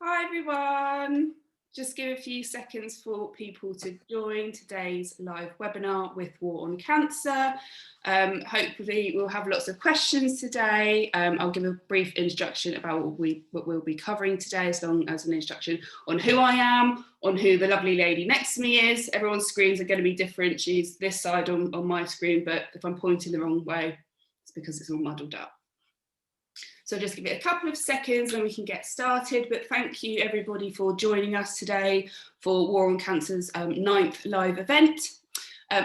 Hi everyone. Just give a few seconds for people to join today's live webinar with War on Cancer. Hopefully we'll have lots of questions today. I'll give a brief introduction about what we'll be covering today, as long as an introduction on who I am, on who the lovely lady next to me is. Everyone's screens are going to be different. She's this side on my screen, but if I'm pointing the wrong way, it's because it's all muddled up. So just give it a couple of seconds and we can get started. But thank you everybody for joining us today for War on Cancer's 9th live event.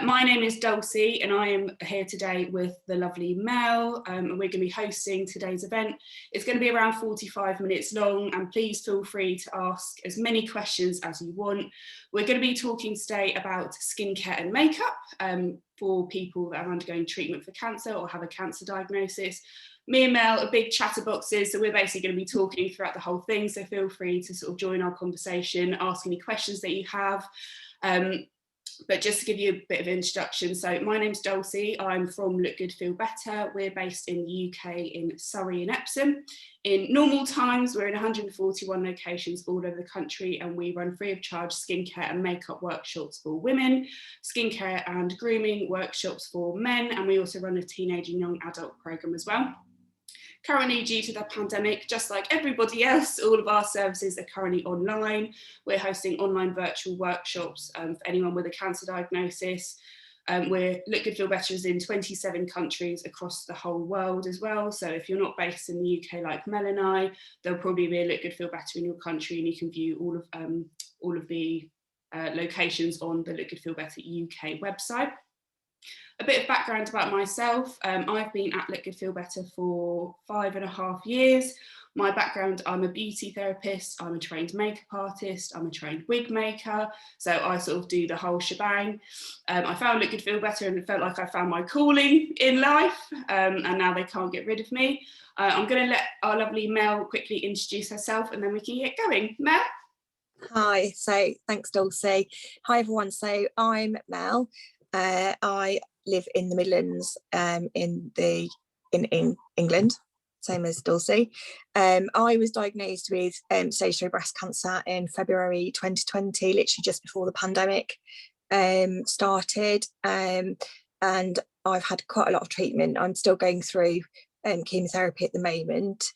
My name is Dulcie and I am here today with the lovely Mel, and we're going to be hosting today's event. It's going to be around 45 minutes long, and please feel free to ask as many questions as you want. We're going to be talking today about skincare and makeup for people that are undergoing treatment for cancer or have a cancer diagnosis. Me and Mel are big chatterboxes, so we're basically going to be talking throughout the whole thing, so feel free to sort of join our conversation, ask any questions that you have. But just to give you a bit of introduction, so my name's Dulcie, I'm from Look Good Feel Better. We're based in the UK in Surrey and Epsom. In normal times, we're in 141 locations all over the country, and we run free of charge skincare and makeup workshops for women, skincare and grooming workshops for men, and we also run a teenage and young adult programme as well. Currently, due to the pandemic, just like everybody else, all of our services are currently online. We're hosting online virtual workshops for anyone with a cancer diagnosis. Look Good Feel Better is in 27 countries across the whole world as well. So if you're not based in the UK like Mel and I, there'll probably be a Look Good Feel Better in your country, and you can view all of the locations on the Look Good Feel Better UK website. A bit of background about myself. I've been at Look Good Feel Better for 5.5 years. My background, I'm a beauty therapist, I'm a trained makeup artist, I'm a trained wig maker, so I sort of do the whole shebang. I found Look Good Feel Better and it felt like I found my calling in life, and now they can't get rid of me. I'm going to let our lovely Mel quickly introduce herself and then we can get going. Mel? Hi, so thanks Dulcie. Hi everyone, so I'm Mel. I live in the Midlands in England, same as Dulcie. I was diagnosed with stage 3 breast cancer in February 2020, literally just before the pandemic started, and I've had quite a lot of treatment. I'm still going through chemotherapy at the moment,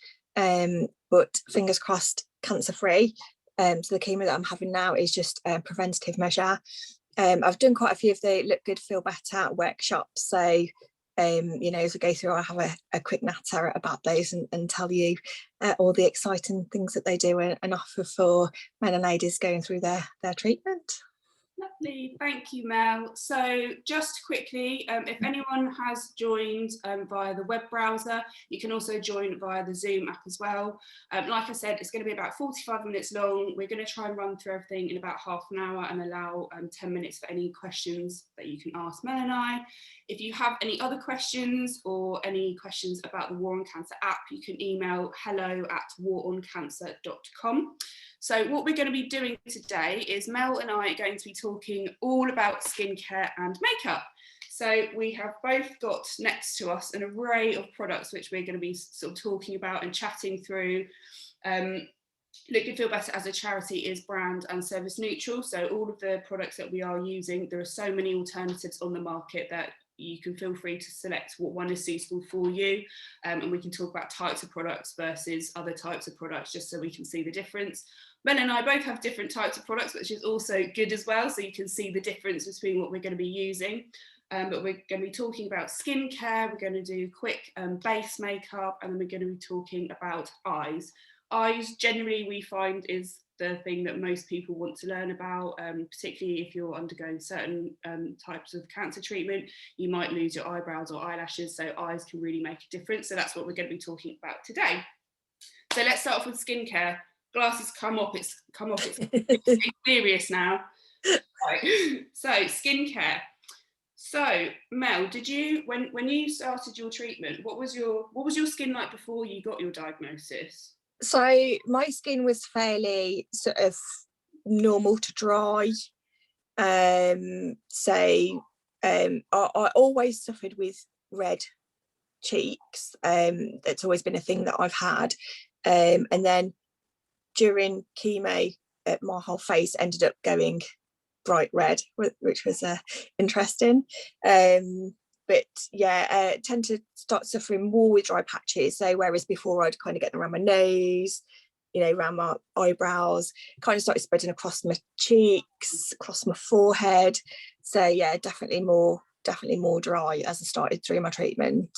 but fingers crossed cancer free. So the chemo that I'm having now is just a preventative measure. I've done quite a few of the Look Good Feel Better workshops, so you know, as we go through, I'll have a quick natter about those and tell you all the exciting things that they do and offer for men and ladies going through their treatment. Lovely, thank you, Mel. So just quickly, if anyone has joined via the web browser, you can also join via the Zoom app as well. Like I said, it's going to be about 45 minutes long. We're going to try and run through everything in about half an hour and allow 10 minutes for any questions that you can ask Mel and I. If you have any other questions or any questions about the War on Cancer app, you can email hello@waroncancer.com. So what we're going to be doing today is Mel and I are going to be talking all about skincare and makeup. So we have both got next to us an array of products which we're going to be sort of talking about and chatting through. Look Good Feel Better as a charity is brand and service neutral. So all of the products that we are using, there are so many alternatives on the market that you can feel free to select what one is suitable for you, and we can talk about types of products versus other types of products just so we can see the difference. Mel and I both have different types of products, which is also good as well, so you can see the difference between what we're going to be using. But we're going to be talking about skincare, we're going to do quick base makeup, and then we're going to be talking about eyes. Eyes generally we find is the thing that most people want to learn about, particularly if you're undergoing certain types of cancer treatment. You might lose your eyebrows or eyelashes, so eyes can really make a difference. So that's what we're going to be talking about today. So let's start off with skincare. Glasses come off, it's serious now. Right. So skincare. So Mel, did you when you started your treatment, what was your skin like before you got your diagnosis? So my skin was fairly sort of normal to dry. I always suffered with red cheeks. That's always been a thing that I've had. And then during chemo, my whole face ended up going bright red, which was interesting. But yeah, tend to start suffering more with dry patches. So whereas before I'd kind of get them around my nose, you know, around my eyebrows, kind of started spreading across my cheeks, across my forehead. So yeah, definitely more dry as I started through my treatment.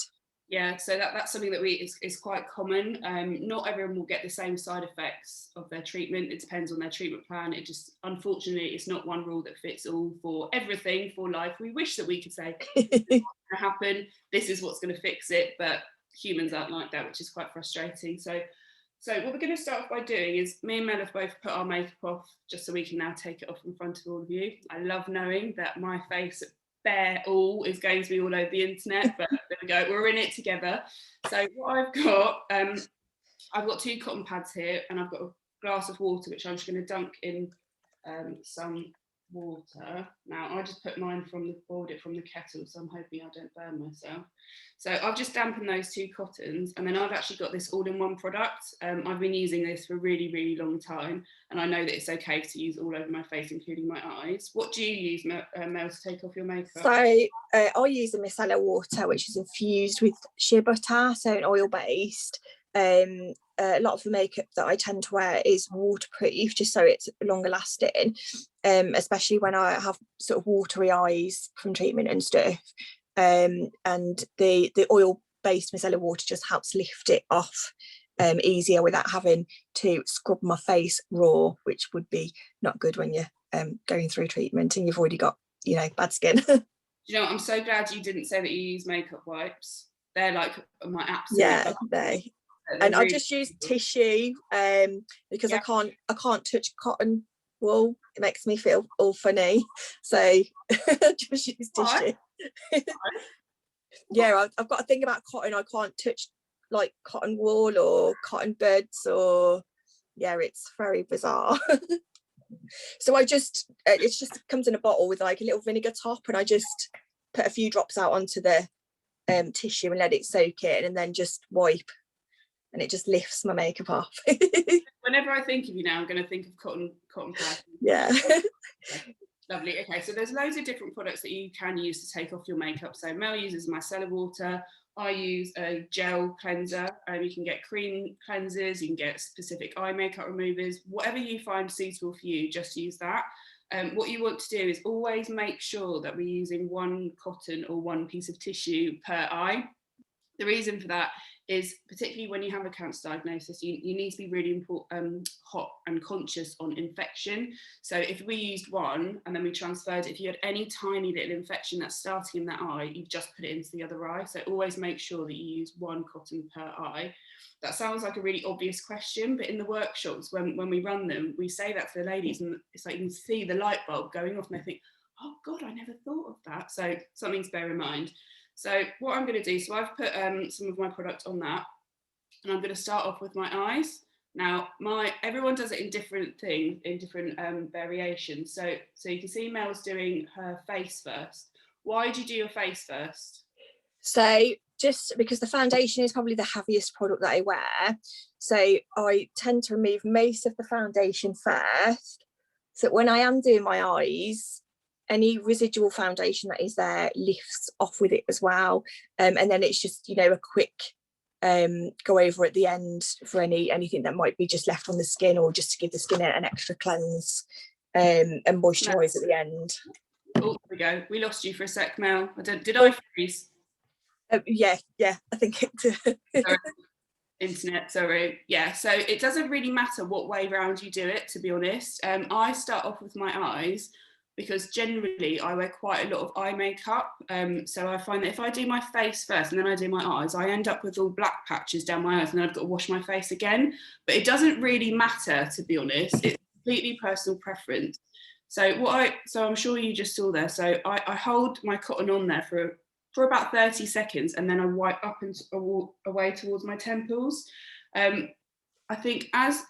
Yeah, so that's something that is quite common. Not everyone will get the same side effects of their treatment. It depends on their treatment plan. It just, unfortunately, it's not one rule that fits all for everything for life. We wish that we could say, this is what's going to happen, this is what's going to fix it, but humans aren't like that, which is quite frustrating. So what we're going to start off by doing is, me and Mel have both put our makeup off just so we can now take it off in front of all of you. I love knowing that my face bare all is going to be all over the internet, but there we go, we're in it together. So what I've got 2 cotton pads here, and I've got a glass of water which I'm just going to dunk in some water. Now I just boiled it from the kettle, so I'm hoping I don't burn myself. So I've just dampened those 2 cottons, and then I've actually got this all-in-one product. I've been using this for a really, really long time, and I know that it's okay to use all over my face, including my eyes. What do you use, Mel, to take off your makeup? So I use a micellar water, which is infused with shea butter, so an oil-based. A lot of the makeup that I tend to wear is waterproof, just so it's longer lasting, especially when I have sort of watery eyes from treatment and stuff. And the oil-based micellar water just helps lift it off easier without having to scrub my face raw, which would be not good when you're going through treatment and you've already got, you know, bad skin. You know, I'm so glad you didn't say that you use makeup wipes. They're like my absolute and really, I just use tissue because I can't touch cotton wool. It makes me feel all funny, so just use tissue. Yeah, I've got a thing about cotton. I can't touch like cotton wool or cotton buds, or yeah, it's very bizarre. So I just it just comes in a bottle with like a little vinegar top, and I just put a few drops out onto the tissue and let it soak in, and then just wipe, and it just lifts my makeup off. Whenever I think of you now, I'm going to think of cotton pads. Yeah. Lovely. Okay, so there's loads of different products that you can use to take off your makeup. So Mel uses micellar water. I use a gel cleanser. You can get cream cleansers, you can get specific eye makeup removers, whatever you find suitable for you, just use that. What you want to do is always make sure that we're using 1 cotton or 1 piece of tissue per eye. The reason for that is, particularly when you have a cancer diagnosis, you need to be really hot and conscious on infection. So if we used 1 and then we transferred it, if you had any tiny little infection that's starting in that eye, you just put it into the other eye. So always make sure that you use 1 cotton per eye. That sounds like a really obvious question, but in the workshops, when we run them, we say that to the ladies, and it's like you can see the light bulb going off and they think, oh God, I never thought of that. So something to bear in mind. So what I'm going to do, so I've put some of my product on that, and I'm going to start off with my eyes. Now, everyone does it in different things, in different variations. So you can see Mel's doing her face first. Why do you do your face first? So just because the foundation is probably the heaviest product that I wear, so I tend to remove most of the foundation first, so when I am doing my eyes, any residual foundation that is there lifts off with it as well, and then it's just, you know, a quick go over at the end for anything that might be just left on the skin, or just to give the skin an extra cleanse and moisturize at the end. Oh, there we go, we lost you for a sec, Mel. Did I freeze? Yeah, I think it sorry. Internet, sorry. Yeah, so it doesn't really matter what way round you do it, to be honest. I start off with my eyes because generally I wear quite a lot of eye makeup, so I find that if I do my face first and then I do my eyes, I end up with all black patches down my eyes, and then I've got to wash my face again. But it doesn't really matter, to be honest. It's completely personal preference. So I'm sure you just saw there, so I hold my cotton on there for about 30 seconds, and then I wipe up and away towards my temples. I think as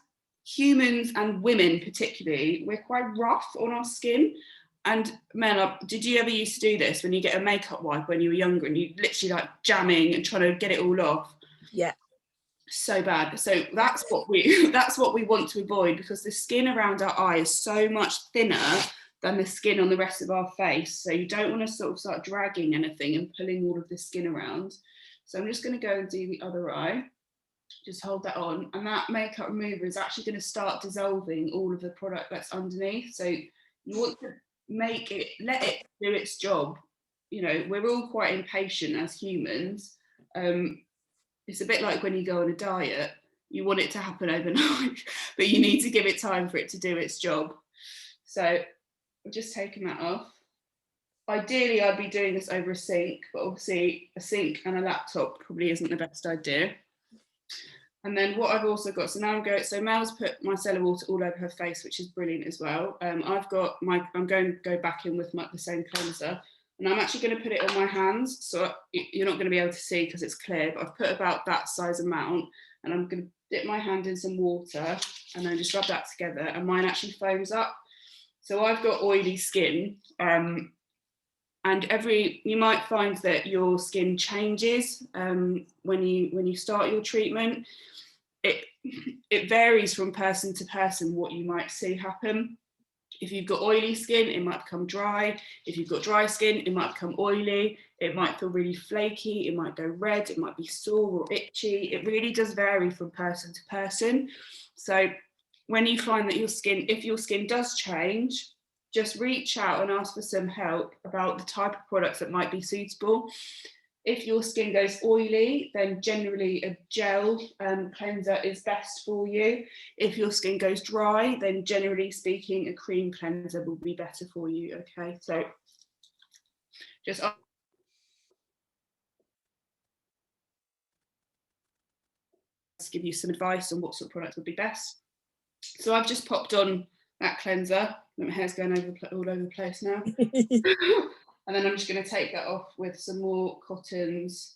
humans, and women particularly, we're quite rough on our skin. And Mel, did you ever used to do this when you get a makeup wipe when you were younger and you literally like jamming and trying to get it all off? Yeah. so bad. So that's what we that's what we want to avoid, because the skin around our eye is so much thinner than the skin on the rest of our face. So you don't want to sort of start dragging anything and pulling all of the skin around. So I'm just going to go and do the other eye. Just hold that on, and that makeup remover is actually going to start dissolving all of the product that's underneath. So you want to make it, let it do its job. You know, we're all quite impatient as humans. It's a bit like when you go on a diet, you want it to happen overnight, but you need to give it time for it to do its job. So I've just taken that off. Ideally, I'd be doing this over a sink, but obviously a sink and a laptop probably isn't the best idea. And then what I've also got, so now so Mel's put micellar water all over her face, which is brilliant as well. I'm going to go back in with the same cleanser, and I'm actually going to put it on my hands. So you're not going to be able to see because it's clear, but I've put about that size amount, and I'm going to dip my hand in some water and then just rub that together, and mine actually foams up. So I've got oily skin, and you might find that your skin changes when you start your treatment. It varies from person to person what you might see happen. If you've got oily skin, it might become dry. If you've got dry skin, it might become oily. It might feel really flaky. It might go red. It might be sore or itchy. It really does vary from person to person. So when you find that if your skin does change, just reach out and ask for some help about the type of products that might be suitable. If your skin goes oily, then generally a gel cleanser is best for you. If your skin goes dry, then generally speaking, a cream cleanser will be better for you. Okay, so just give you some advice on what sort of product would be best. So I've just popped on that cleanser. My hair's going all over the place now. And then I'm just going to take that off with some more Cotton's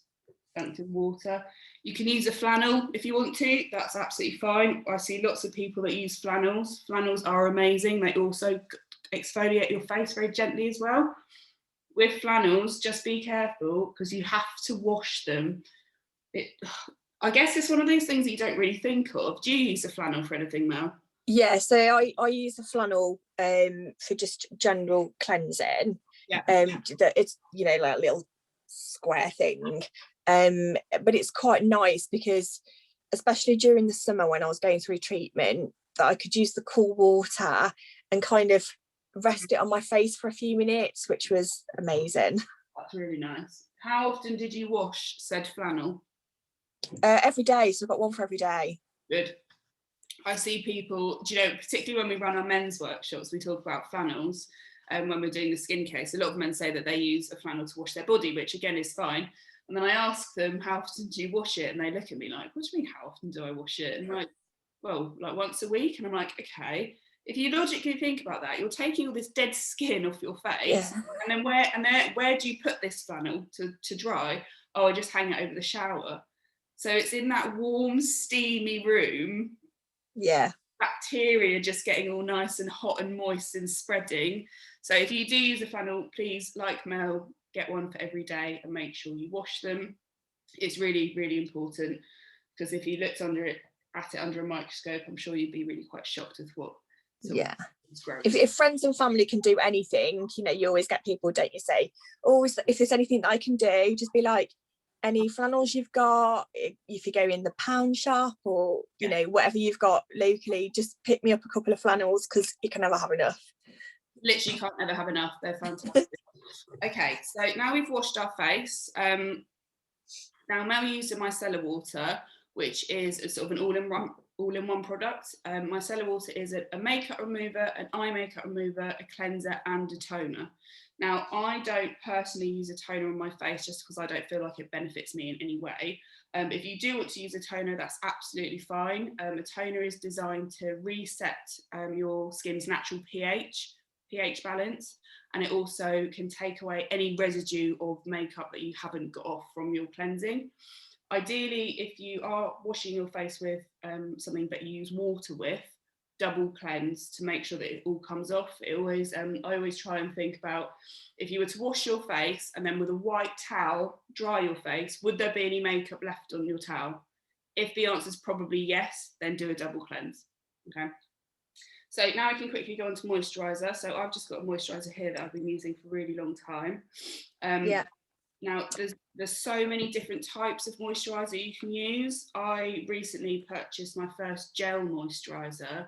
Scented water. You can use a flannel if you want to, that's absolutely fine. I see lots of people that use flannels. Flannels are amazing. They also exfoliate your face very gently as well. With flannels, just be careful because you have to wash them. I guess it's one of those things that you don't really think of. Do you use a flannel for anything, Mel? Yeah, so I use a flannel for just general cleansing. Yeah. It's, you know, like a little square thing. But it's quite nice because, especially during the summer when I was going through treatment, that I could use the cool water and kind of rest it on my face for a few minutes, which was amazing. That's really nice. How often did you wash said flannel? Every day, so I've got one for every day. Good. I see people, you know, particularly when we run our men's workshops, we talk about flannels. And when we're doing the skincare, so a lot of men say that they use a flannel to wash their body, which again is fine. And then I ask them, how often do you wash it? And they look at me like, what do you mean, how often do I wash it? And I'm like, well, like once a week. And I'm like, okay, if you logically think about that, you're taking all this dead skin off your face. Yeah. And then where do you put this flannel to dry? Oh, I just hang it over the shower. So it's in that warm, steamy room. Yeah. Bacteria just getting all nice and hot and moist and spreading. So if you do use a flannel, please, like Mel, get one for every day and make sure you wash them. It's really, really important, because if you looked at it under a microscope, I'm sure you'd be really quite shocked with what. Yeah. If friends and family can do anything, you know, you always get people, don't you, say, always, if there's anything that I can do, just be like, any flannels you've got, if you go in the pound shop or, you know, whatever you've got locally, just pick me up a couple of flannels because you can never have enough. Literally can't ever have enough. They're fantastic. Okay, so now we've washed our face. Now Mel used a micellar water, which is a sort of an all-in-one product. Micellar water is a makeup remover, an eye makeup remover, a cleanser and a toner. Now, I don't personally use a toner on my face just because I don't feel like it benefits me in any way. If you do want to use a toner, that's absolutely fine. A toner is designed to reset your skin's natural pH balance, and it also can take away any residue of makeup that you haven't got off from your cleansing. Ideally, if you are washing your face with something that you use water with, double cleanse to make sure that it all comes off. I always try and think about, if you were to wash your face and then with a white towel dry your face, would there be any makeup left on your towel? If the answer is probably yes, then do a double cleanse. Okay. So now I can quickly go on to moisturiser. So I've just got a moisturiser here that I've been using for a really long time. Now there's so many different types of moisturiser you can use. I recently purchased my first gel moisturiser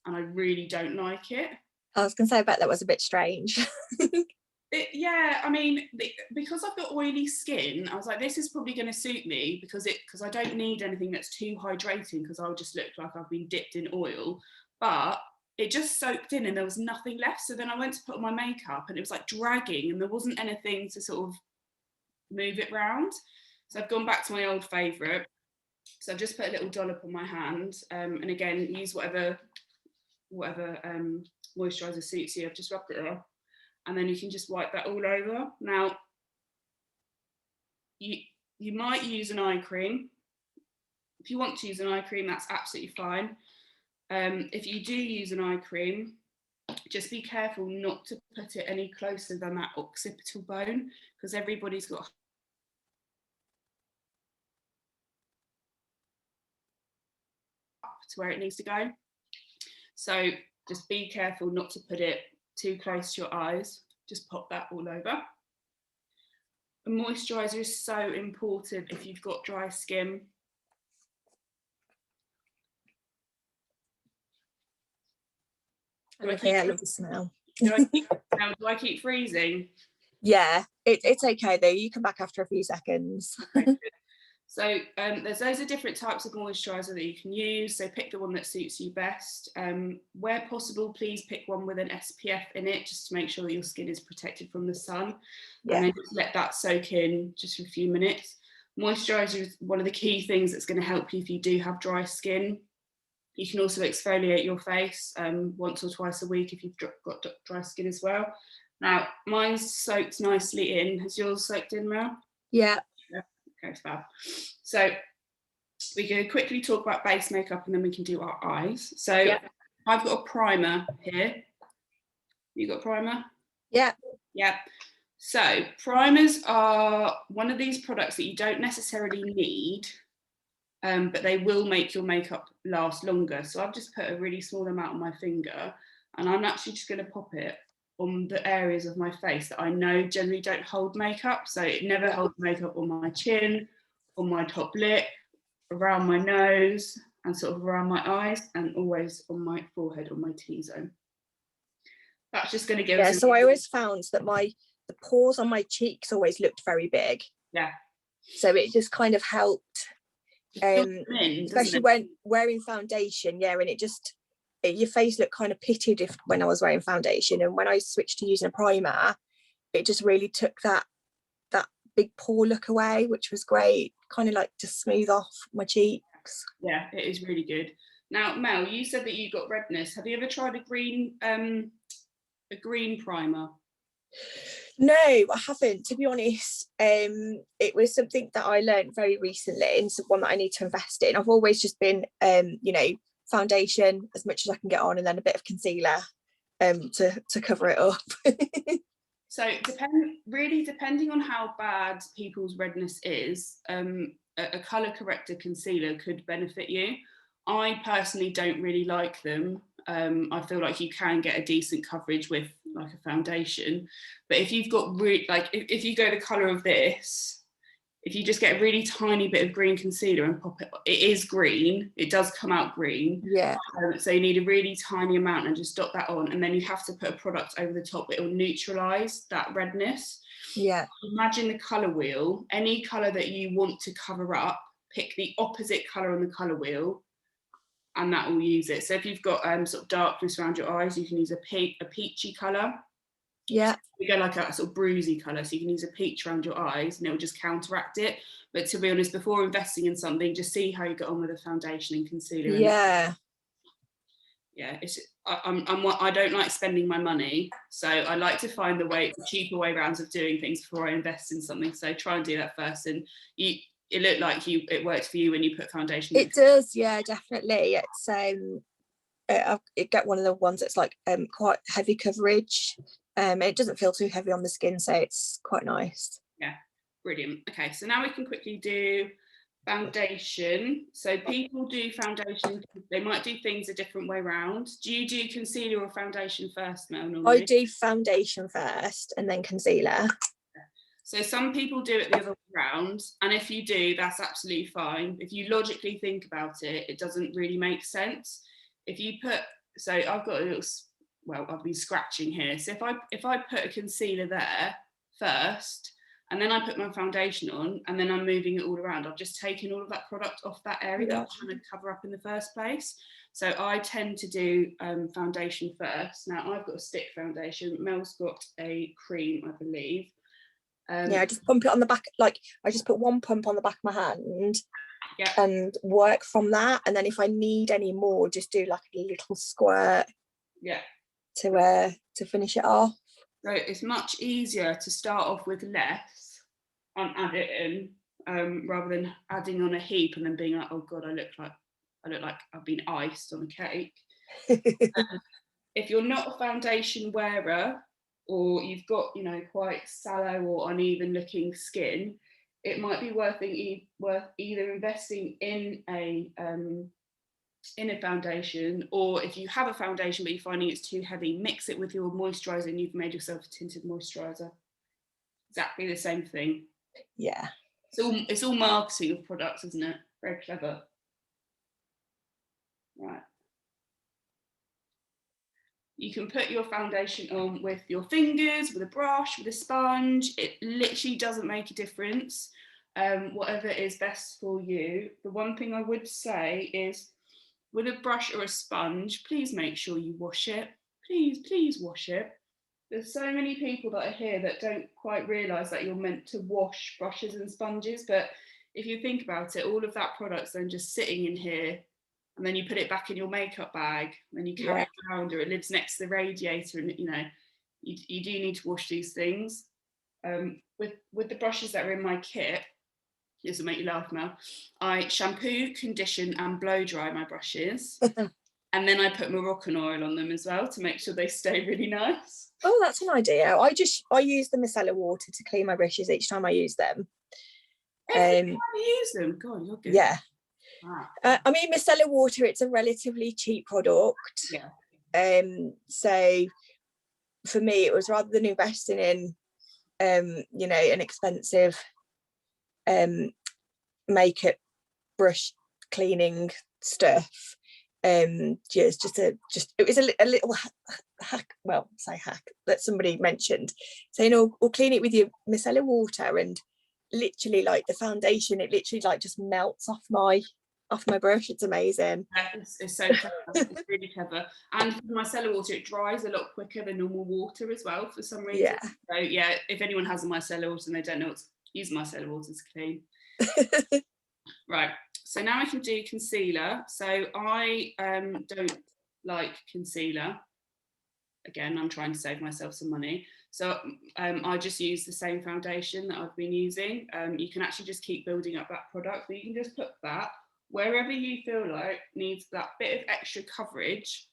and I really don't like it. I was gonna say, I bet that was a bit strange. Yeah, I mean, because I've got oily skin, I was like, this is probably going to suit me because I don't need anything that's too hydrating because I'll just look like I've been dipped in oil. But it just soaked in and there was nothing left. So then I went to put on my makeup and it was like dragging and there wasn't anything to sort of move it round. So I've gone back to my old favourite. So I've just put a little dollop on my hand, and again, use whatever moisturiser suits you. I've just rubbed it off. And then you can just wipe that all over. Now, you might use an eye cream. If you want to use an eye cream, that's absolutely fine. If you do use an eye cream, just be careful not to put it any closer than that occipital bone, because everybody's got up to where it needs to go. So just be careful not to put it too close to your eyes. Just pop that all over. A moisturiser is so important if you've got dry skin. Okay, I love the smell. Do I keep freezing? Yeah, it's okay though. You come back after a few seconds. Okay, so there's loads of different types of moisturiser that you can use. So pick the one that suits you best. Where possible, please pick one with an SPF in it, just to make sure that your skin is protected from the sun. Yeah. And then just let that soak in just for a few minutes. Moisturiser is one of the key things that's going to help you if you do have dry skin. You can also exfoliate your face once or twice a week if you've got dry skin as well. Now, mine's soaked nicely in. Has yours soaked in, Mel? Yeah. Okay, fab. So we can quickly talk about base makeup and then we can do our eyes. So yeah. I've got a primer here. You got a primer? Yeah. Yeah. So primers are one of these products that you don't necessarily need, but they will make your makeup last longer. So I've just put a really small amount on my finger and I'm actually just going to pop it on the areas of my face that I know generally don't hold makeup. So it never holds makeup on my chin, on my top lip, around my nose, and sort of around my eyes, and always on my forehead, on my T-zone. That's just going to give us. Yeah, so I always found that the pores on my cheeks always looked very big. Yeah. So it just kind of helped, especially when wearing foundation. Yeah, and your face looked kind of pitted when I was wearing foundation, and when I switched to using a primer, it just really took that big pore look away, which was great. Kind of like to smooth off my cheeks. Yeah, it is really good. Now, Mel, you said that you got redness. Have you ever tried a green primer? No, I haven't, to be honest. It was something that I learned very recently, and one that I need to invest in. I've always just been foundation as much as I can get on, and then a bit of concealer to cover it up. So depending on how bad people's redness is, a colour corrector concealer could benefit you. I personally don't really like them. I feel like you can get a decent coverage with like a foundation, but if you've got if you go the colour of this, if you just get a really tiny bit of green concealer and pop it is green, it does come out green. Yeah. So you need a really tiny amount and just dot that on, and then you have to put a product over the top. It will neutralise that redness. Yeah. Imagine the colour wheel. Any colour that you want to cover up, pick the opposite colour on the colour wheel, and that will use it. So if you've got sort of darkness around your eyes, you can use a peachy colour. Yeah. You go like a sort of bruisey colour, so you can use a peach around your eyes and it will just counteract it. But to be honest, before investing in something, just see how you get on with the foundation and concealer. Yeah. Yeah, I don't like spending my money, so I like to find the cheaper way rounds of doing things before I invest in something. So try and do that first. And it looked like it worked for you when you put foundation. It does, yeah, definitely. It's I get one of the ones that's like quite heavy coverage. It doesn't feel too heavy on the skin, so it's quite nice. Yeah, brilliant. Okay, so now we can quickly do foundation. So people do foundation, they might do things a different way around. Do you do concealer or foundation first, Mel, normally? I do foundation first and then concealer. So some people do it the other way around, and if you do, that's absolutely fine. If you logically think about it, it doesn't really make sense. If you put, so I've got a little, well, I've been scratching here. So if I put a concealer there first, and then I put my foundation on, and then I'm moving it all around, I've just taken all of that product off that area that I was trying to cover up in the first place. So I tend to do foundation first. Now I've got a stick foundation, Mel's got a cream, I believe. Yeah, I just pump it on the back, like I just put one pump on the back of my hand, yeah, and work from that. And then if I need any more, just do like a little squirt, yeah, to finish it off. So it's much easier to start off with less and add it in, rather than adding on a heap and then being like, oh god, I look like I've been iced on a cake. If you're not a foundation wearer, or you've got, you know, quite sallow or uneven looking skin, it might be worth either investing in a foundation, or if you have a foundation but you're finding it's too heavy, mix it with your moisturiser and you've made yourself a tinted moisturiser. Exactly the same thing. Yeah. It's all marketing of products, isn't it? Very clever. Right. You can put your foundation on with your fingers, with a brush, with a sponge. It literally doesn't make a difference. Whatever is best for you. The one thing I would say is, with a brush or a sponge, please make sure you wash it. Please wash it. There's so many people that are here that don't quite realise that you're meant to wash brushes and sponges, but if you think about it, all of that product's then just sitting in here, and then you put it back in your makeup bag, and then you carry it around, or it lives next to the radiator, and you know, you do need to wash these things. With the brushes that are in my kit, this will make you laugh, Mel, I shampoo, condition and blow dry my brushes. And then I put Moroccan oil on them as well to make sure they stay really nice. Oh, that's an idea. I use the micellar water to clean my brushes each time I use them. Every time you use them? God, you're good. Yeah. Wow. I mean, micellar water, it's a relatively cheap product. Yeah. So for me, it was rather than investing in, you know, an expensive makeup brush cleaning stuff. It was a little hack, well, say hack, that somebody mentioned, saying, oh, we'll clean it with your micellar water, and literally, like, the foundation, it literally like just melts off my brush. It's amazing. Yeah, it's so clever. It's really clever. And with micellar water, it dries a lot quicker than normal water as well, for some reason. Yeah. So yeah, if anyone has a micellar water and they don't know what to use micellar water to clean. Right, so now I can do concealer. So I don't like concealer. Again, I'm trying to save myself some money. So I just use the same foundation that I've been using. You can actually just keep building up that product, but you can just put that wherever you feel like needs that bit of extra coverage.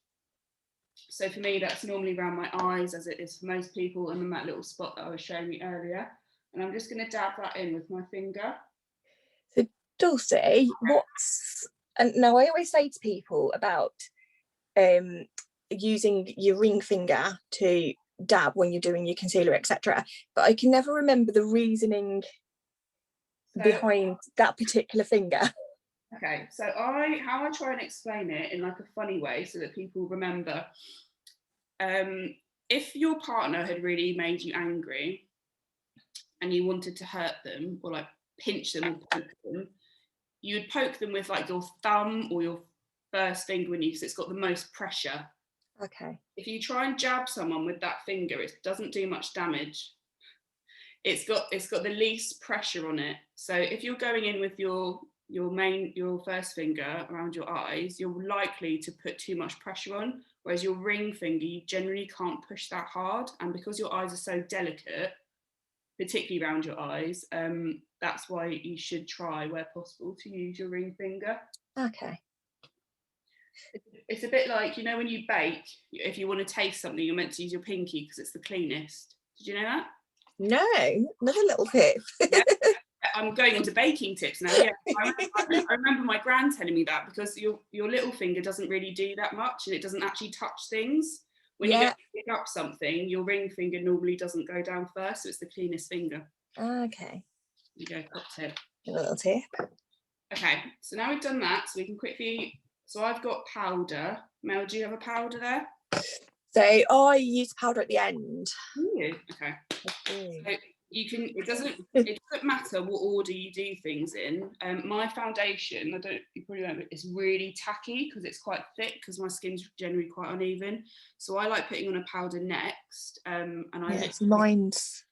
So for me, that's normally around my eyes, as it is for most people, and then that little spot that I was showing you earlier. And I'm just going to dab that in with my finger. So Dulcie, and now I always say to people about using your ring finger to dab when you're doing your concealer, etc., but I can never remember the reasoning behind that particular finger. Okay, so how I try and explain it in like a funny way so that people remember. If your partner had really made you angry and you wanted to hurt them, or like pinch them or poke them, you would poke them with like your thumb or your first finger, because it's got the most pressure. Okay. If you try and jab someone with that finger, it doesn't do much damage. It's got the least pressure on it. So if you're going in with your first finger around your eyes, you're likely to put too much pressure on, whereas your ring finger, you generally can't push that hard. And because your eyes are so delicate, particularly around your eyes, that's why you should try, where possible, to use your ring finger. Okay. It's a bit like, you know, when you bake, if you want to taste something, you're meant to use your pinky because it's the cleanest. Did you know that? No, another little tip. Yeah. I'm going on to baking tips now. Yeah, I remember my gran telling me that, because your little finger doesn't really do that much, and it doesn't actually touch things. When you go to pick up something, your ring finger normally doesn't go down first, so it's the cleanest finger. Okay. You go, top tip. A little tip. Okay, so now we've done that, so we can quickly. So I've got powder. Mel, do you have a powder there? So I use powder at the end. Do you? Okay. So you can. It doesn't matter what order you do things in. My foundation, you probably don't, but it's really tacky because it's quite thick, because my skin's generally quite uneven. So I like putting on a powder next. And mine's.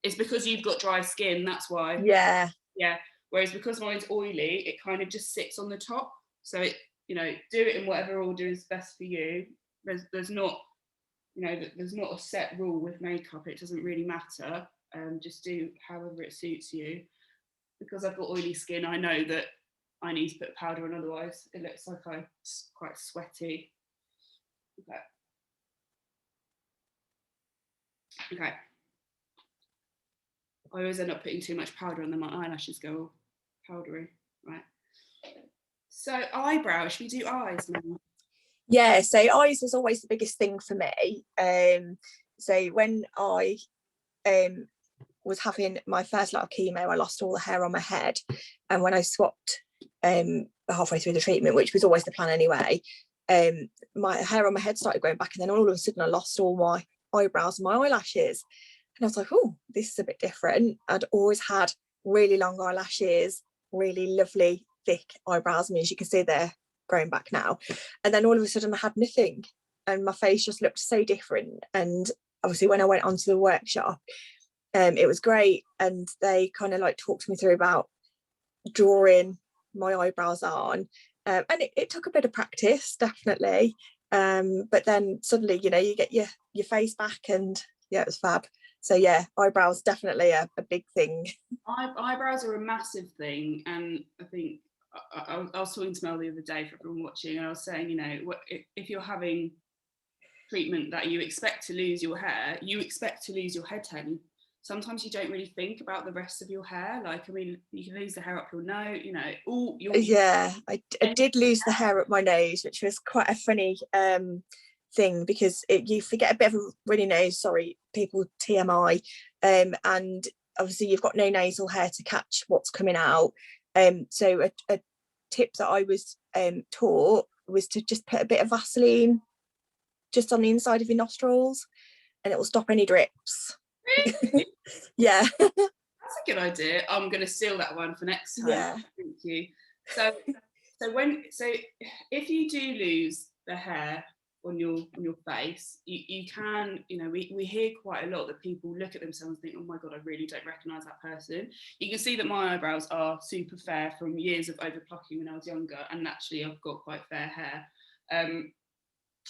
It's because you've got dry skin, that's why. Yeah. Yeah. Whereas because mine's oily, it kind of just sits on the top. So it, do it in whatever order is best for you. There's not, there's not a set rule with makeup. It doesn't really matter. Just do however it suits you. Because I've got oily skin, I know that I need to put powder on, otherwise it looks like I'm quite sweaty. Okay. I always end up putting too much powder on, then my eyelashes go all powdery. Right. So eyebrows, should we do eyes now? Yeah, so eyes was always the biggest thing for me. So when I was having my first lot of chemo, I lost all the hair on my head, and when I swapped halfway through the treatment, which was always the plan anyway, my hair on my head started growing back, and then all of a sudden I lost all my eyebrows and my eyelashes, and I was like, oh, this is a bit different. I'd always had really long eyelashes, really lovely thick eyebrows, and as you can see, they're growing back now, and then all of a sudden I had nothing, and my face just looked so different. And obviously when I went onto the workshop, it was great, and they kind of like talked me through about drawing my eyebrows on, and it took a bit of practice, definitely, but then suddenly you get your face back, and yeah, it was fab. So yeah, eyebrows definitely a big thing. Eyebrows are a massive thing, and I think I was talking to Mel the other day, for everyone watching, and I was saying, if you're having treatment that you expect to lose your hair, you expect to lose your head hair. Sometimes you don't really think about the rest of your hair. Like, I mean, you can lose the hair up your nose, Yeah, I did lose the hair up my nose, which was quite a funny thing, because you forget a bit of a runny nose, sorry people, TMI, and obviously you've got no nasal hair to catch what's coming out. So a tip that I was taught was to just put a bit of Vaseline just on the inside of your nostrils, and it will stop any drips. Really? Yeah. That's a good idea. I'm going to steal that one for next time. Yeah. Thank you. So if you do lose the hair on your face, you can, we hear quite a lot that people look at themselves and think, oh my God, I really don't recognise that person. You can see that my eyebrows are super fair from years of over plucking when I was younger, and naturally I've got quite fair hair.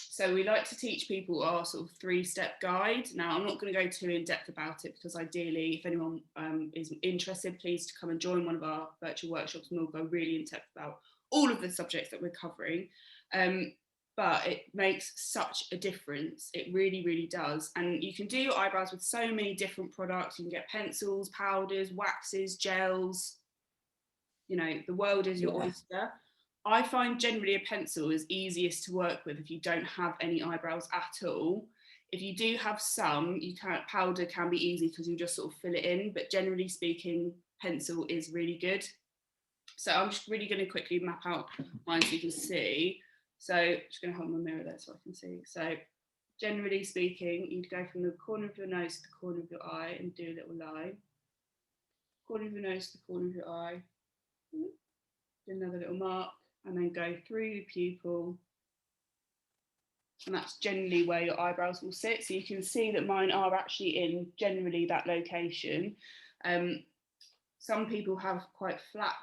So we like to teach people our sort of 3-step guide. Now, I'm not going to go too in depth about it, because ideally, if anyone is interested, please to come and join one of our virtual workshops, and we'll go really in depth about all of the subjects that we're covering. But it makes such a difference. It really, really does. And you can do your eyebrows with so many different products. You can get pencils, powders, waxes, gels. The world is your oyster. I find generally a pencil is easiest to work with if you don't have any eyebrows at all. If you do have some, powder can be easy, because you just sort of fill it in, but generally speaking, pencil is really good. So I'm just really going to quickly map out mine so you can see. So I'm just going to hold my mirror there so I can see. So generally speaking, you'd go from the corner of your nose to the corner of your eye and do a little line. Corner of your nose to the corner of your eye. Do another little mark, and then go through the pupil, and that's generally where your eyebrows will sit. So you can see that mine are actually in generally that location. Some people have quite flat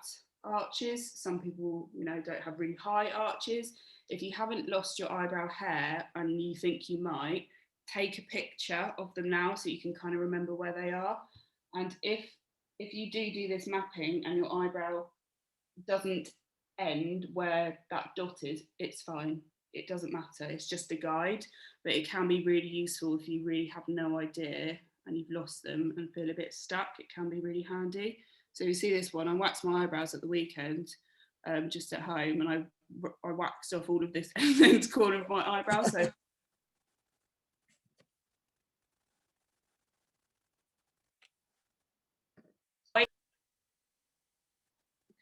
arches, some people don't have really high arches. If you haven't lost your eyebrow hair and you think you might, take a picture of them now so you can kind of remember where they are. And if you do this mapping and your eyebrow doesn't end where that dot is, it's fine. It doesn't matter. It's just a guide, but it can be really useful if you really have no idea and you've lost them and feel a bit stuck. It can be really handy. So you see this one, I waxed my eyebrows at the weekend, just at home, and I waxed off all of this end corner of my eyebrow. So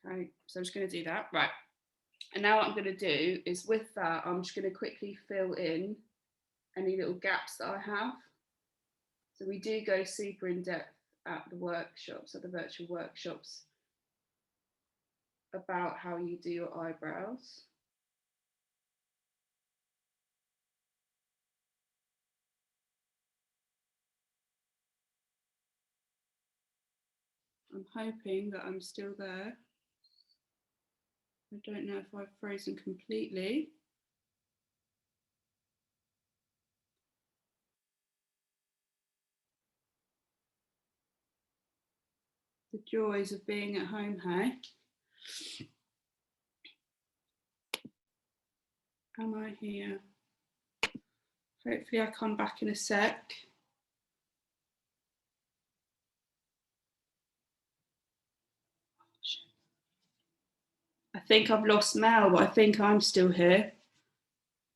okay, so I'm just going to do that, right? And now what I'm going to do is, with that, I'm just going to quickly fill in any little gaps that I have. So we do go super in depth at the workshops, at the virtual workshops, about how you do your eyebrows. I'm hoping that I'm still there. I don't know if I've frozen completely. The joys of being at home, hey? Am I here? Hopefully I come back in a sec. I think I've lost Mel, but I think I'm still here.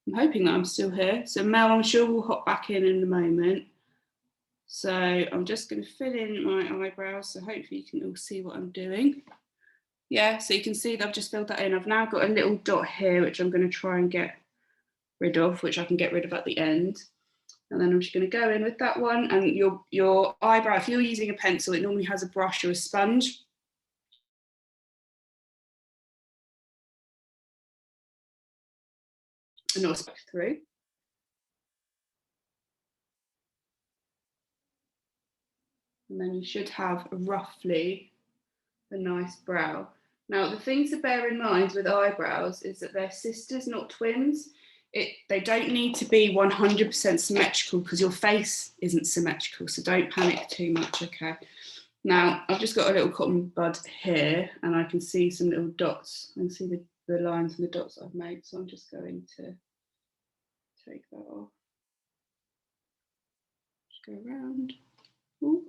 I'm hoping that I'm still here. So Mel, I'm sure we'll hop back in a moment. So I'm just going to fill in my eyebrows, so hopefully you can all see what I'm doing. Yeah, so you can see that I've just filled that in. I've now got a little dot here, which I'm going to try and get rid of, which I can get rid of at the end. And then I'm just going to go in with that one. And your eyebrow, if you're using a pencil, it normally has a brush or a sponge. And I'll back through. And then you should have roughly a nice brow. Now, the thing to bear in mind with eyebrows is that they're sisters, not twins. They don't need to be 100% symmetrical, because your face isn't symmetrical, so don't panic too much, okay? Now, I've just got a little cotton bud here, and I can see some little dots. I can see the lines and the dots I've made, so I'm just going to take that off. Just go around. Ooh.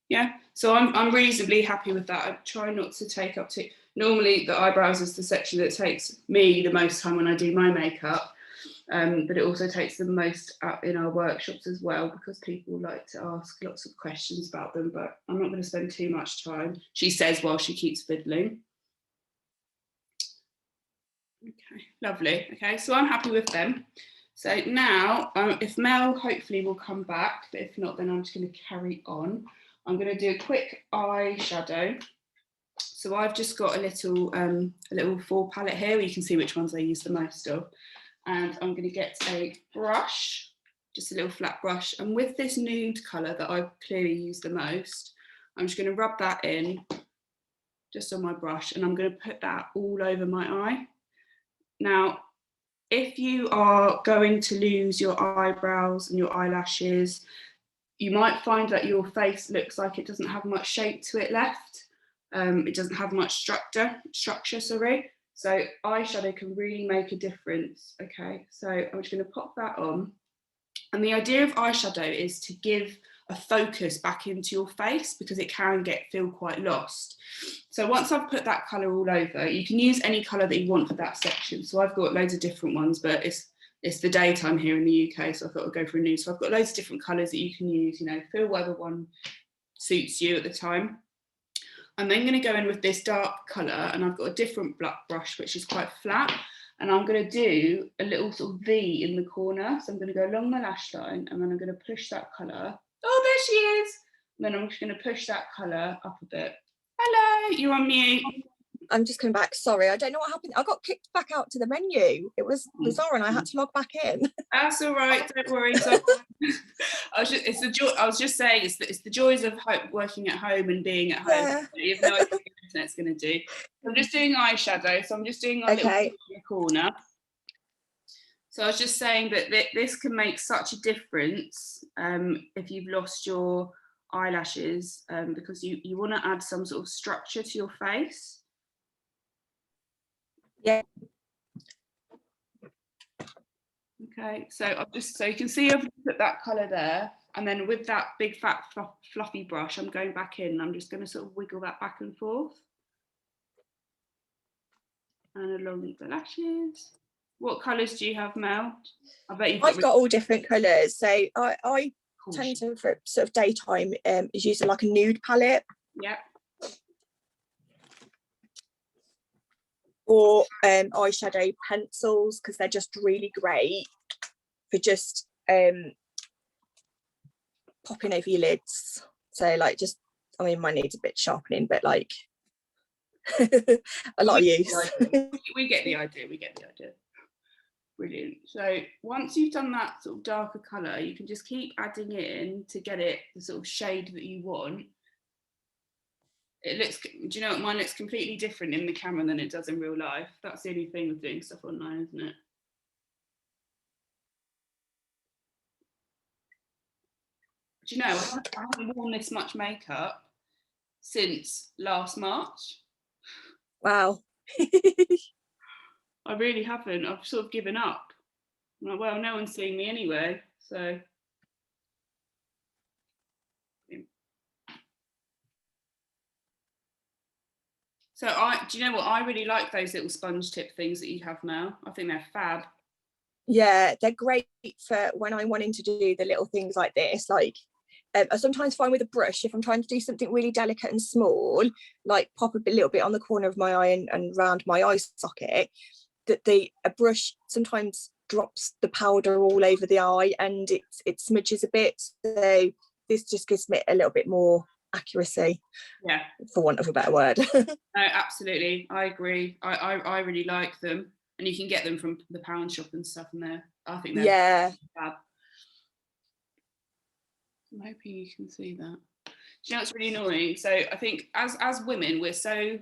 Yeah, so I'm reasonably happy with that. I try not to take up too. Normally, the eyebrows is the section that takes me the most time when I do my makeup, but it also takes the most out in our workshops as well, because people like to ask lots of questions about them. But I'm not going to spend too much time, she says, while she keeps fiddling. Okay, lovely. Okay, so I'm happy with them. So now, if Mel hopefully will come back, but if not, then I'm just going to carry on. I'm going to do a quick eyeshadow. So I've just got a little 4 palette here, where you can see which ones I use the most of. And I'm going to get a brush, just a little flat brush. And with this nude colour that I clearly use the most, I'm just going to rub that in just on my brush, and I'm going to put that all over my eye. Now, if you are going to lose your eyebrows and your eyelashes, you might find that your face looks like it doesn't have much shape to it left. It doesn't have much structure, sorry. So eyeshadow can really make a difference. Okay, so I'm just going to pop that on. And the idea of eyeshadow is to give a focus back into your face, because it can feel quite lost. So once I've put that colour all over, you can use any colour that you want for that section. So I've got loads of different ones, but it's the daytime here in the UK, so I thought I'd go for a nude. So I've got loads of different colours that you can use, you know, feel whatever one suits you at the time. I'm then going to go in with this dark colour, and I've got a different black brush, which is quite flat. And I'm going to do a little sort of V in the corner. So I'm going to go along my lash line, and then I'm going to push that colour. Oh, there she is. And then I'm just going to push that colour up a bit. Hello, you're on mute. I'm just coming back. Sorry, I don't know what happened. I got kicked back out to the menu. It was bizarre, and I had to log back in. That's all right. Don't worry. So I was just saying, it's the joys of working at home and being at home. Yeah. You have no idea what the internet's going to do. I'm just doing eyeshadow, so I'm just doing a little in the corner. So I was just saying that this can make such a difference if you've lost your eyelashes, because you want to add some sort of structure to your face. Yeah. Okay, so so you can see I've put that colour there. And then with that big fat fluffy brush, I'm going back in and I'm just going to sort of wiggle that back and forth. And along the lashes. What colours do you have, Mel? I bet you've I've got all different colours. So I tend to, for sort of daytime, is using like a nude palette. Yeah. Or eyeshadow pencils, because they're just really great for just popping over your lids. So like just, I mean, mine needs a bit sharpening, but like a lot of use. We get the idea. Brilliant. So once you've done that sort of darker colour, you can just keep adding in to get it the sort of shade that you want. It looks, do you know what, mine looks completely different in the camera than it does in real life. That's the only thing with doing stuff online, isn't it? Do you know, I haven't worn this much makeup since last March. Wow. I really haven't. I've sort of given up. I'm like, well, no one's seeing me anyway, so. So do you know what? I really like those little sponge tip things that you have now. I think they're fab. Yeah, they're great for when I'm wanting to do the little things like this. Like I sometimes find with a brush, if I'm trying to do something really delicate and small, like pop a little bit on the corner of my eye and round my eye socket, that a brush sometimes drops the powder all over the eye and it smudges a bit. So this just gives me a little bit more accuracy, yeah, for want of a better word. No, absolutely, I agree. I really like them, and you can get them from the pound shop and stuff, and I think they're fab. I'm hoping you can see that. Do you know what's really annoying? So I think as women, we're so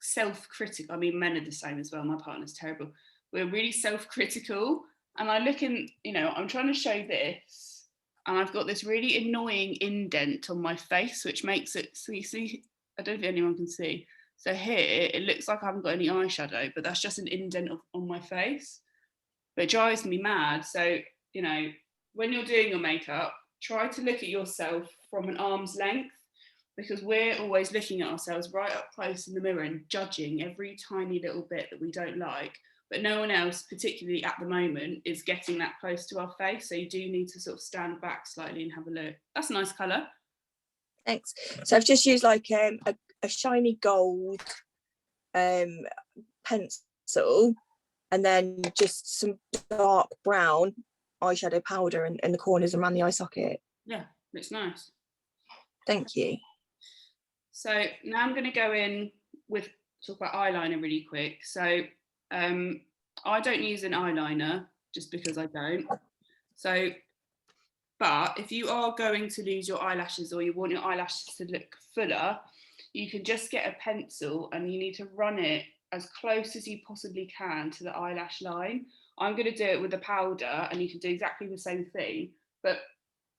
self-critical. I mean, men are the same as well. My partner's terrible. We're really self-critical, and I look in, you know, I'm trying to show this, and I've got this really annoying indent on my face, which makes it, so you see, I don't think anyone can see. So here, it looks like I haven't got any eyeshadow, but that's just an indent on my face. But it drives me mad. So, you know, when you're doing your makeup, try to look at yourself from an arm's length, because we're always looking at ourselves right up close in the mirror and judging every tiny little bit that we don't like. But no one else, particularly at the moment, is getting that close to our face. So you do need to sort of stand back slightly and have a look. That's a nice colour. Thanks. So I've just used like a shiny gold pencil, and then just some dark brown eyeshadow powder in the corners around the eye socket. Yeah, looks nice. Thank you. So now I'm going to go in with, talk about eyeliner really quick. So I don't use an eyeliner just because I don't. So, but if you are going to lose your eyelashes, or you want your eyelashes to look fuller, you can just get a pencil and you need to run it as close as you possibly can to the eyelash line. I'm going to do it with a powder, and you can do exactly the same thing. But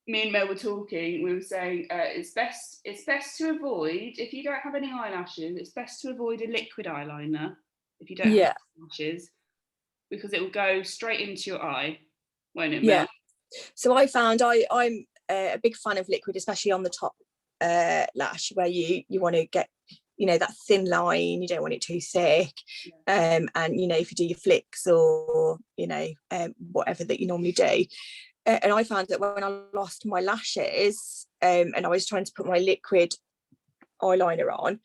me and Mel were talking, we were saying it's best to avoid, if you don't have any eyelashes, it's best to avoid a liquid eyeliner if you don't have eyelashes, because it will go straight into your eye, won't it, Mel? Yeah. So I found I'm a big fan of liquid, especially on the top lash, where you want to get, you know, that thin line, you don't want it too thick. And you know, if you do your flicks or, you know, whatever that you normally do. And I found that when I lost my lashes and I was trying to put my liquid eyeliner on,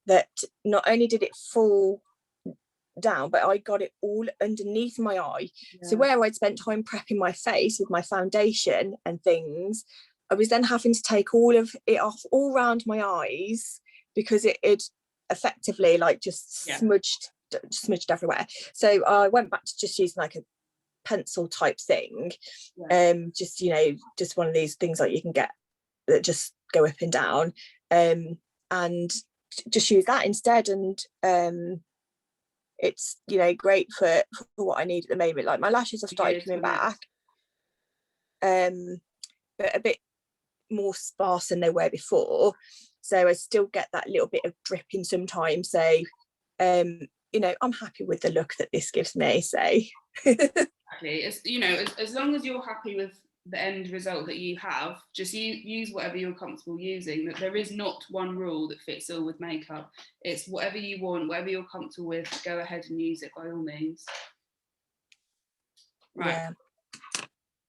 that not only did it fall down, but I got it all underneath my eye. So where I'd spent time prepping my face with my foundation and things, I was then having to take all of it off all around my eyes, because it effectively like just smudged everywhere. So I went back to just using like a pencil type thing, just, you know, just one of these things like you can get that just go up and down, and just use that instead. And it's, you know, great for what I need at the moment. Like my lashes have started coming back, but a bit more sparse than they were before, so I still get that little bit of dripping sometimes. So you know, I'm happy with the look that this gives me. So exactly, it's, you know, as long as you're happy with the end result that you have, just use whatever you're comfortable using. That there is not one rule that fits all with makeup. It's whatever you want, whatever you're comfortable with, go ahead and use it by all means. Right. Yeah.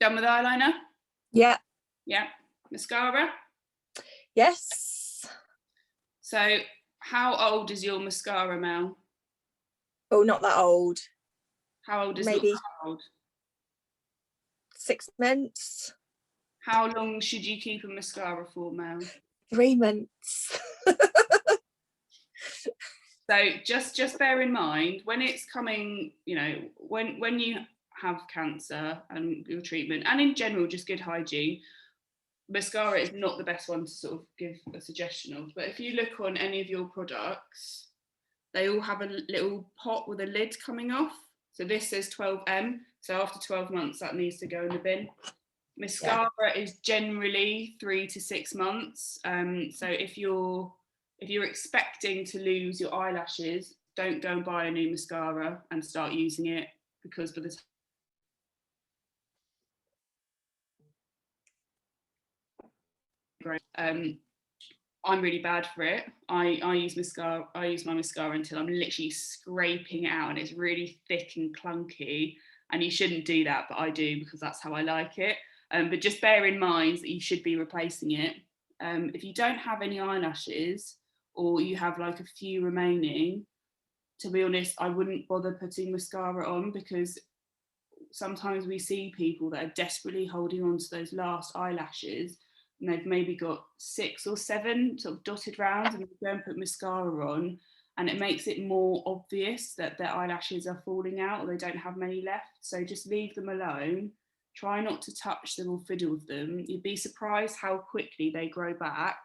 Done with eyeliner? Yeah. Yeah. Mascara? Yes. So how old is your mascara, Mel? Oh, not that old. How old is maybe not that old? 6 months. How long should you keep a mascara for, Mel? 3 months. So just bear in mind when it's coming, you know, when you have cancer and your treatment, and in general just good hygiene, mascara is not the best one to sort of give a suggestion of. But if you look on any of your products, they all have a little pot with a lid coming off. So this says 12M. So after 12 months, that needs to go in the bin. Mascara is generally 3 to 6 months. So if you're expecting to lose your eyelashes, don't go and buy a new mascara and start using it, because by the time I'm really bad for it. I use mascara. I use my mascara until I'm literally scraping it out, and it's really thick and clunky. And you shouldn't do that, but I do because that's how I like it. But just bear in mind that you should be replacing it. If you don't have any eyelashes, or you have like a few remaining, to be honest, I wouldn't bother putting mascara on, because sometimes we see people that are desperately holding on to those last eyelashes, and they've maybe got 6 or 7 sort of dotted round, and they go and put mascara on, and it makes it more obvious that their eyelashes are falling out or they don't have many left. So just leave them alone. Try not to touch them or fiddle with them. You'd be surprised how quickly they grow back.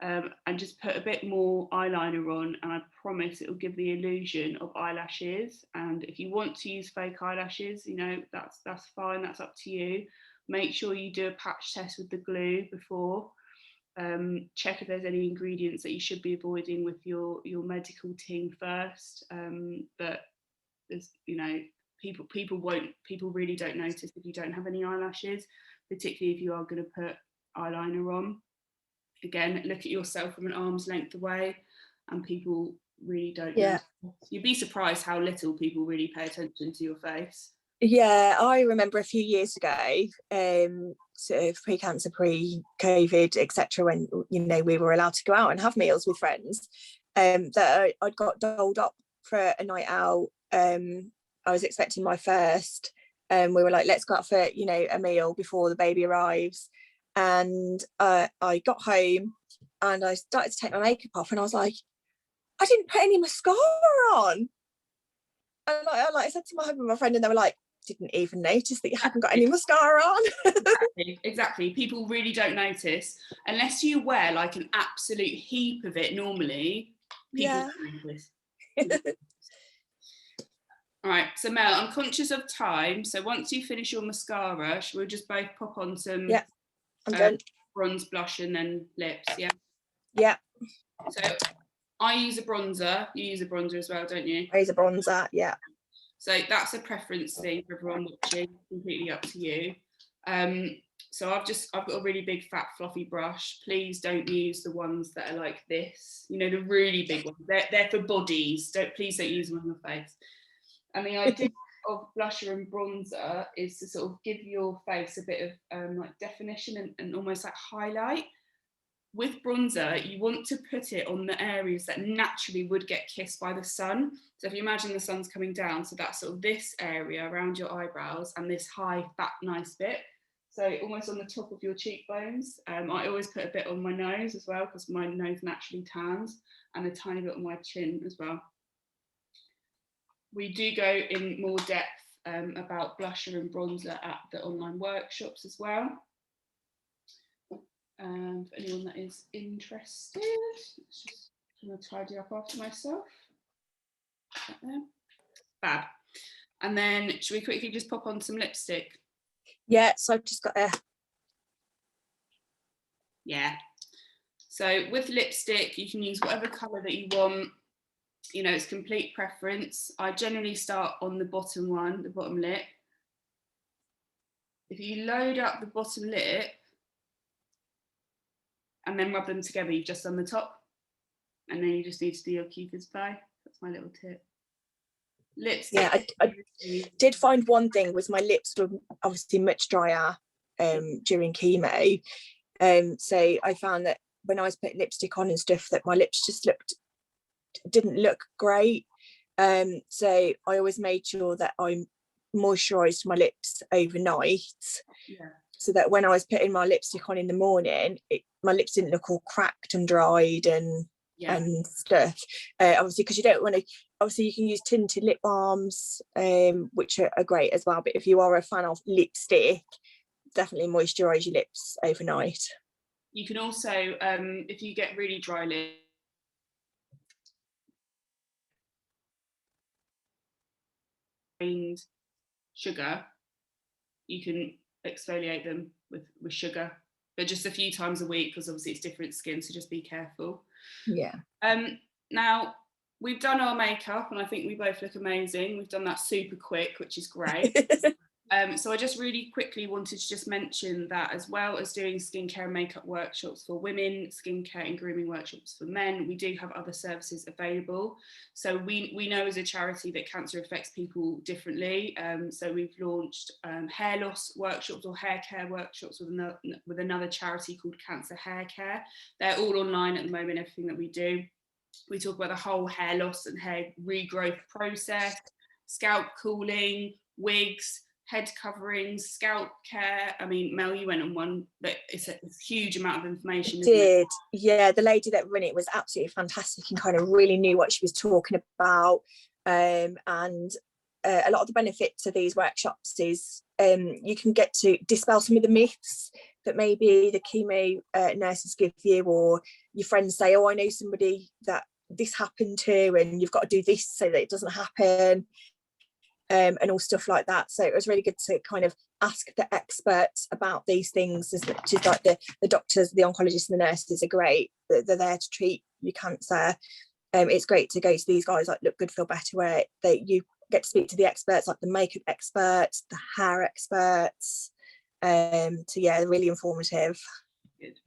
And just put a bit more eyeliner on, and I promise it will give the illusion of eyelashes. And if you want to use fake eyelashes, you know, that's fine, that's up to you. Make sure you do a patch test with the glue before. Check if there's any ingredients that you should be avoiding with your medical team first. But there's, you know, people really don't notice if you don't have any eyelashes, particularly if you are going to put eyeliner on. Again, look at yourself from an arm's length away, and people really don't know. You'd be surprised how little people really pay attention to your face. Yeah, I remember a few years ago, sort of pre-cancer, pre-COVID, etc., when, you know, we were allowed to go out and have meals with friends, that I'd got dolled up for a night out. I was expecting my first, we were like, let's go out for, you know, a meal before the baby arrives. And I got home and I started to take my makeup off, and I was like, I didn't put any mascara on. And I said to my husband and my friend, and they were like, didn't even notice that you hadn't got any mascara on. Exactly. People really don't notice unless you wear like an absolute heap of it normally. People don't notice. All right, so Mel, I'm conscious of time, so once you finish your mascara, we'll just both pop on some I'm done. Bronze, blush, and then lips. Yeah. So I use a bronzer. You use a bronzer as well, don't you? I use a bronzer. Yeah. So that's a preference thing for everyone watching. Completely up to you. So I've got a really big fat fluffy brush. Please don't use the ones that are like this. You know, the really big ones. They're for bodies. Please don't use them on your face. And the idea of blusher and bronzer is to sort of give your face a bit of like definition and almost like highlight. With bronzer, you want to put it on the areas that naturally would get kissed by the sun. So if you imagine the sun's coming down, so that's sort of this area around your eyebrows and this high, fat, nice bit. So almost on the top of your cheekbones. I always put a bit on my nose as well, because my nose naturally tans, and a tiny bit on my chin as well. We do go in more depth about blusher and bronzer at the online workshops as well. For anyone that is interested, let's just kind of tidy up after myself. Fab. And then should we quickly just pop on some lipstick? Yeah, so I've just got a... Yeah. So with lipstick, you can use whatever colour that you want. You know, it's complete preference. I generally start on the bottom one, the bottom lip. if you load up the bottom lip and then rub them together, you've just done the top, and then you just need to do your Cupid's bow. That's my little tip. Lipstick. Yeah, I did find one thing was my lips were obviously much drier during chemo. So I found that when I was putting lipstick on and stuff, that my lips just didn't look great. So I always made sure that I moisturised my lips overnight, so that when I was putting my lipstick on in the morning, my lips didn't look all cracked and dried and stuff. Obviously, because you don't want to. Obviously, you can use tinted lip balms, which are great as well. But if you are a fan of lipstick, definitely moisturise your lips overnight. You can also, if you get really dry lips, sugar, you can exfoliate them with sugar, but just a few times a week, because obviously it's different skin, so just be careful. Yeah. Now we've done our makeup and I think we both look amazing. We've done that super quick, which is great. So I just really quickly wanted to just mention that, as well as doing skincare and makeup workshops for women, skincare and grooming workshops for men, we do have other services available. So we know as a charity that cancer affects people differently. So we've launched hair loss workshops or hair care workshops with another charity called Cancer Hair Care. They're all online at the moment, everything that we do. We talk about the whole hair loss and hair regrowth process, scalp cooling, wigs, head coverings, scalp care. I mean, Mel, you went on one, but it's a huge amount of information. Yeah, the lady that ran it was absolutely fantastic and kind of really knew what she was talking about. And a lot of the benefits of these workshops is you can get to dispel some of the myths that maybe the chemo nurses give you, or your friends say, oh, I know somebody that this happened to, and you've got to do this so that it doesn't happen. And all stuff like that. So it was really good to kind of ask the experts about these things. Just like the doctors, the oncologists and the nurses are great. They're there to treat your cancer. It's great to go to these guys like Look Good, Feel Better, where you get to speak to the experts, like the makeup experts, the hair experts. So yeah, really informative. Good.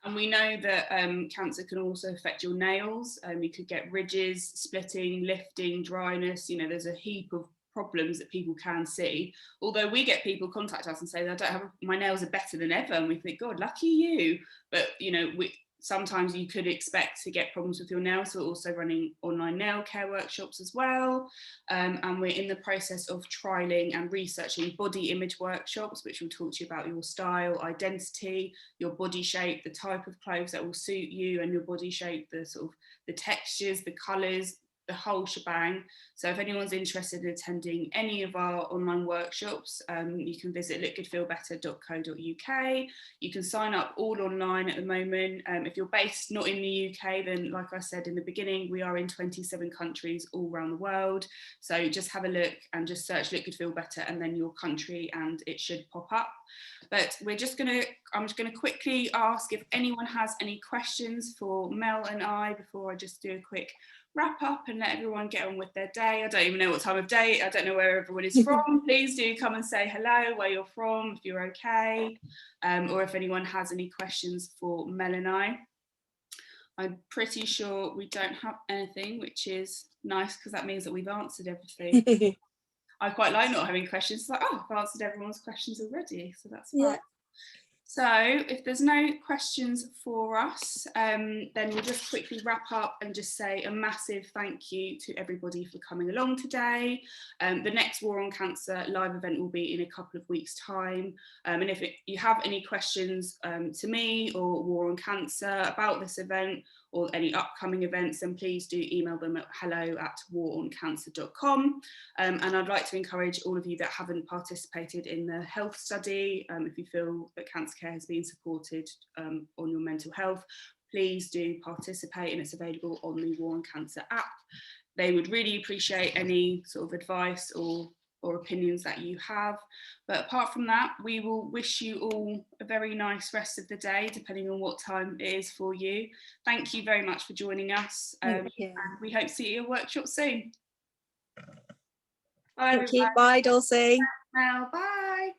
And we know that cancer can also affect your nails. You could get ridges, splitting, lifting, dryness. You know, there's a heap of problems that people can see, although we get people contact us and say, I don't have, my nails are better than ever, and we think, God, lucky you. But you know, sometimes you could expect to get problems with your nails, so we're also running online nail care workshops as well, and we're in the process of trialing and researching body image workshops, which will talk to you about your style, identity, your body shape, the type of clothes that will suit you and your body shape, the sort of the textures, the colours, the whole shebang. So if anyone's interested in attending any of our online workshops, you can visit lookgoodfeelbetter.co.uk. You can sign up all online at the moment. If you're based not in the UK, then like I said in the beginning, we are in 27 countries all around the world. So just have a look and just search Look Good Feel Better and then your country, and it should pop up. But I'm just gonna quickly ask if anyone has any questions for Mel and I before I just do a quick wrap up and let everyone get on with their day. I don't even know what time of day, I don't know where everyone is from. Please do come and say hello, where you're from, if you're okay, or if anyone has any questions for Mel and I. I'm pretty sure we don't have anything, which is nice because that means that we've answered everything. I quite like not having questions. It's like, oh, I've answered everyone's questions already, so that's fine. Yeah. So if there's no questions for us, then we'll just quickly wrap up and just say a massive thank you to everybody for coming along today. The next War on Cancer live event will be in a couple of weeks' time. And if you have any questions to me or War on Cancer about this event or any upcoming events, then please do email them at hello@waroncancer.com. And I'd like to encourage all of you that haven't participated in the health study, if you feel that cancer care has been supported on your mental health, please do participate, and it's available on the War on Cancer app. They would really appreciate any sort of advice or opinions that you have. But apart from that, we will wish you all a very nice rest of the day, depending on what time it is for you. Thank you very much for joining us. And we hope to see you at workshop soon. Bye, Thank you. Bye, Dulcie. Now, bye.